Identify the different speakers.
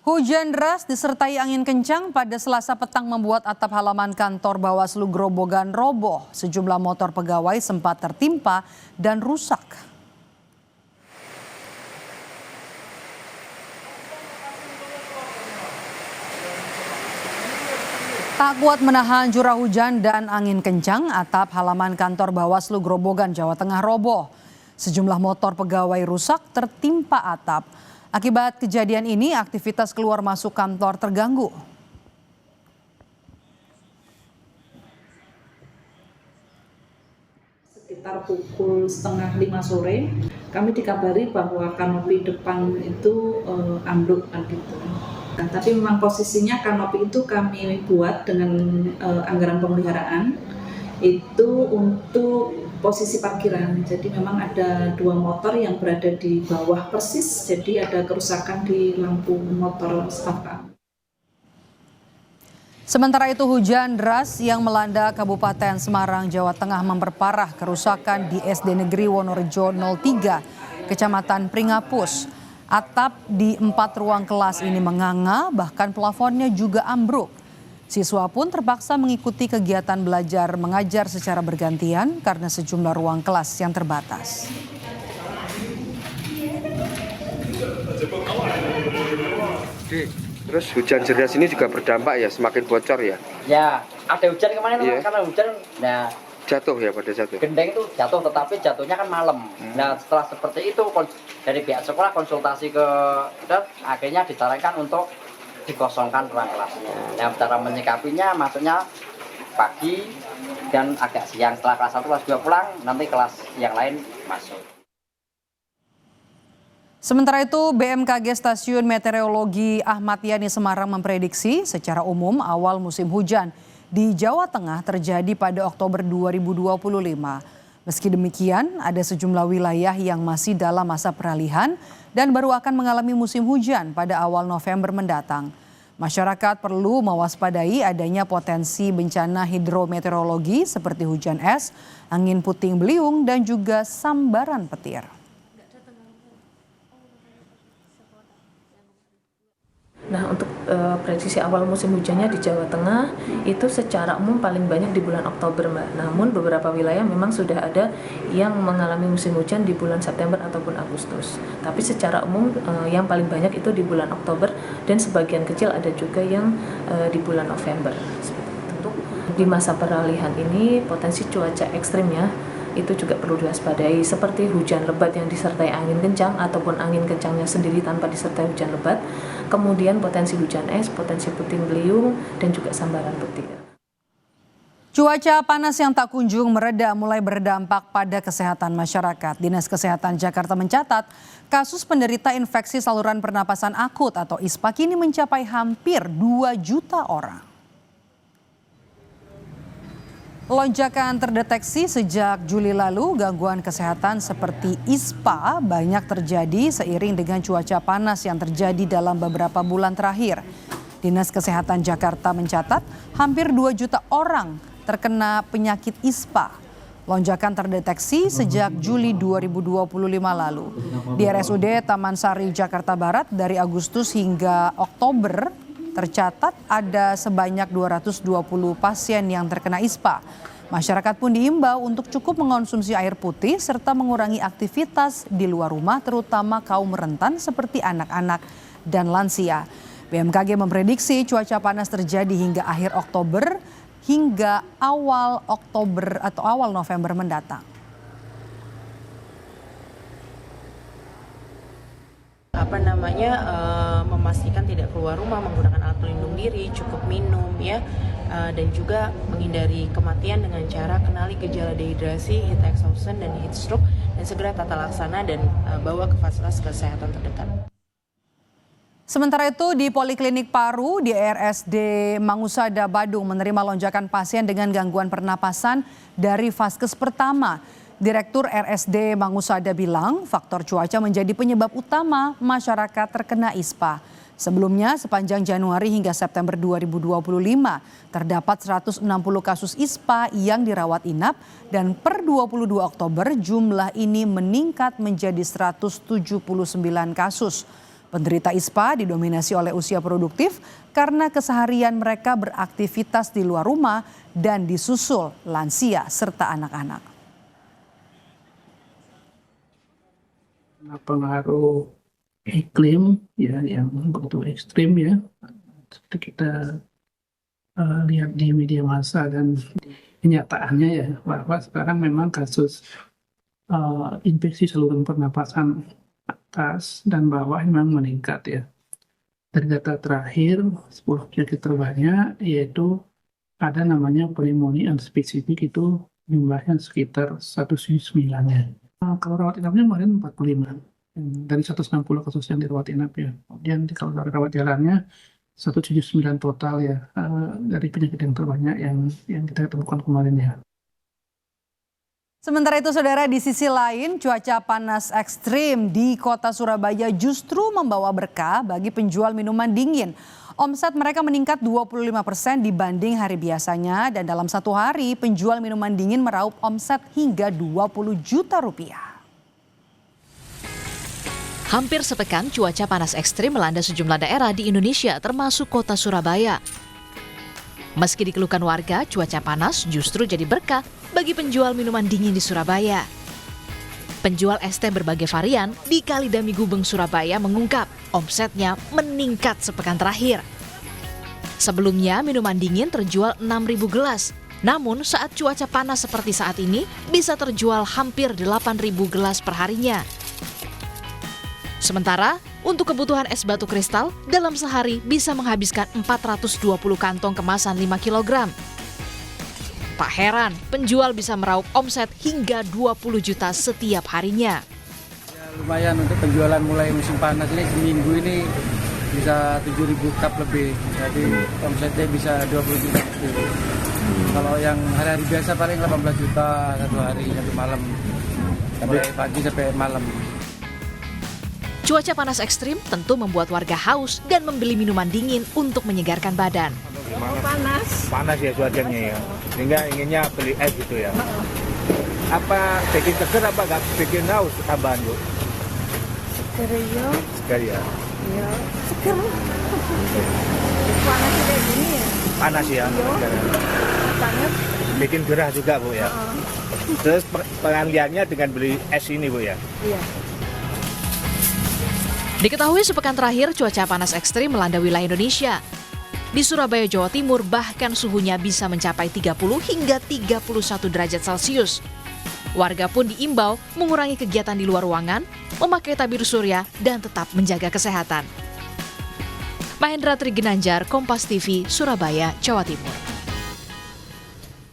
Speaker 1: Hujan deras disertai angin kencang pada Selasa petang membuat atap halaman kantor Bawaslu Grobogan roboh. Sejumlah motor pegawai sempat tertimpa dan rusak. Tak kuat menahan curah hujan dan angin kencang, atap halaman kantor Bawaslu Grobogan, Jawa Tengah roboh. Sejumlah motor pegawai rusak tertimpa atap. Akibat kejadian ini, aktivitas keluar masuk kantor terganggu.
Speaker 2: Sekitar pukul 4:30 sore, kami dikabari bahwa kanopi depan itu ambruk gitu. Nah, tapi memang posisinya kanopi itu kami buat dengan anggaran pemeliharaan itu untuk posisi parkiran. Jadi memang ada 2 motor yang berada di bawah persis, jadi ada kerusakan di lampu motor staf kami.
Speaker 1: Sementara itu hujan deras yang melanda Kabupaten Semarang, Jawa Tengah memperparah kerusakan di SD Negeri Wonorejo 03, Kecamatan Pringapus. Atap di 4 ruang kelas ini menganga, bahkan plafonnya juga ambruk. Siswa pun terpaksa mengikuti kegiatan belajar mengajar secara bergantian karena sejumlah ruang kelas yang terbatas.
Speaker 3: Terus hujan deras ini juga berdampak ya, semakin bocor ya?
Speaker 4: Ya, ada hujan kemarin karena hujan, nah
Speaker 3: jatuh ya pada jatuh.
Speaker 4: Gendeng itu jatuh, tetapi jatuhnya kan malam. Nah setelah seperti itu dari pihak sekolah konsultasi ke akhirnya disarankan untuk dikosongkan ruang kelasnya. Nah cara menyikapinya maksudnya pagi dan agak siang, setelah kelas 1 kelas 2 pulang, nanti kelas yang lain masuk.
Speaker 1: Sementara itu, BMKG Stasiun Meteorologi Ahmad Yani Semarang memprediksi secara umum awal musim hujan di Jawa Tengah terjadi pada Oktober 2025. Meski demikian, ada sejumlah wilayah yang masih dalam masa peralihan dan baru akan mengalami musim hujan pada awal November mendatang. Masyarakat perlu mewaspadai adanya potensi bencana hidrometeorologi seperti hujan es, angin puting beliung, dan juga sambaran petir.
Speaker 5: Nah, untuk prediksi awal musim hujannya di Jawa Tengah itu secara umum paling banyak di bulan Oktober, Mbak. Namun beberapa wilayah memang sudah ada yang mengalami musim hujan di bulan September ataupun Agustus. Tapi secara umum yang paling banyak itu di bulan Oktober dan sebagian kecil ada juga yang di bulan November. Tentu di masa peralihan ini potensi cuaca ekstrim ya itu juga perlu diwaspadai, seperti hujan lebat yang disertai angin kencang ataupun angin kencangnya sendiri tanpa disertai hujan lebat, kemudian potensi hujan es, potensi puting beliung, dan juga sambaran petir.
Speaker 1: Cuaca panas yang tak kunjung mereda mulai berdampak pada kesehatan masyarakat. Dinas Kesehatan Jakarta mencatat kasus penderita infeksi saluran pernapasan akut atau ISPA kini mencapai hampir 2 juta orang. Lonjakan terdeteksi sejak Juli lalu. Gangguan kesehatan seperti ISPA banyak terjadi seiring dengan cuaca panas yang terjadi dalam beberapa bulan terakhir. Dinas Kesehatan Jakarta mencatat hampir 2 juta orang terkena penyakit ISPA. Lonjakan terdeteksi sejak Juli 2025 lalu. Di RSUD Taman Sari, Jakarta Barat dari Agustus hingga Oktober tercatat ada sebanyak 220 pasien yang terkena ISPA. Masyarakat pun diimbau untuk cukup mengonsumsi air putih serta mengurangi aktivitas di luar rumah, terutama kaum rentan seperti anak-anak dan lansia. BMKG memprediksi cuaca panas terjadi hingga akhir Oktober hingga awal Oktober atau awal November mendatang.
Speaker 6: Memastikan tidak keluar rumah, menggunakan alat pelindung diri, cukup minum ya, dan juga menghindari kematian dengan cara kenali gejala dehidrasi, heat exhaustion, dan heat stroke, dan segera tata laksana dan bawa ke fasilitas kesehatan terdekat.
Speaker 1: Sementara itu di Poliklinik Paru di RSD Mangusada Badung menerima lonjakan pasien dengan gangguan pernapasan dari vaskes pertama. Direktur RSD Mangusada bilang faktor cuaca menjadi penyebab utama masyarakat terkena ISPA. Sebelumnya sepanjang Januari hingga September 2025 terdapat 160 kasus ISPA yang dirawat inap dan per 22 Oktober jumlah ini meningkat menjadi 179 kasus. Penderita ISPA didominasi oleh usia produktif karena keseharian mereka beraktivitas di luar rumah dan disusul lansia serta anak-anak.
Speaker 7: Pengaruh iklim ya yang begitu ekstrim ya, seperti kita lihat di media massa dan kenyataannya ya, bahwa sekarang memang kasus infeksi saluran pernapasan atas dan bawah memang meningkat ya. Dari data terakhir 10 penyakit terbanyak yaitu ada namanya pneumonia unspesifik, itu jumlahnya sekitar 109 ya. Kalau rawat inapnya kemarin 45 dari 160 kasus yang dirawat inap ya. Kemudian kalau rawat jalannya 179 total ya, dari penyakit yang terbanyak yang kita temukan kemarin ya.
Speaker 1: Sementara itu saudara, di sisi lain cuaca panas ekstrim di kota Surabaya justru membawa berkah bagi penjual minuman dingin. Omset mereka meningkat 25% dibanding hari biasanya dan dalam satu hari penjual minuman dingin meraup omset hingga 20 juta rupiah.
Speaker 8: Hampir sepekan cuaca panas ekstrim melanda sejumlah daerah di Indonesia termasuk kota Surabaya. Meski dikeluhkan warga, cuaca panas justru jadi berkah bagi penjual minuman dingin di Surabaya. Penjual es teh berbagai varian di Kalidami Gubeng, Surabaya mengungkap omsetnya meningkat sepekan terakhir. Sebelumnya minuman dingin terjual 6.000 gelas, namun saat cuaca panas seperti saat ini bisa terjual hampir 8.000 gelas per harinya. Sementara untuk kebutuhan es batu kristal dalam sehari bisa menghabiskan 420 kantong kemasan 5 kg. Tak heran penjual bisa meraup omset hingga 20 juta setiap harinya.
Speaker 9: Ya, lumayan untuk penjualan mulai musim panas ini, seminggu ini bisa 7.000 cup lebih, jadi omsetnya bisa 20 juta lebih. Kalau yang hari-hari biasa paling 18 juta satu hari, satu malam, mulai pagi sampai malam.
Speaker 8: Cuaca panas ekstrim tentu membuat warga haus dan membeli minuman dingin untuk menyegarkan badan.
Speaker 10: Panas ya cuacanya ya, sehingga inginnya beli es gitu ya. Apa bikin seger apa nggak bikin haus tambahan Bu?
Speaker 11: Seger ya.
Speaker 10: Seger ya.
Speaker 11: Ya, seger. Panas kayak gini ya.
Speaker 10: Panas ya.
Speaker 11: Banget.
Speaker 10: Bikin gerah juga Bu ya. Terus pengaliannya dengan beli es ini Bu ya.
Speaker 11: Iya.
Speaker 8: Diketahui sepekan terakhir cuaca panas ekstrim melanda wilayah Indonesia. Di Surabaya, Jawa Timur bahkan suhunya bisa mencapai 30 hingga 31 derajat Celcius. Warga pun diimbau mengurangi kegiatan di luar ruangan, memakai tabir surya, dan tetap menjaga kesehatan. Mahendra Triginanjar, Kompas TV, Surabaya, Jawa Timur.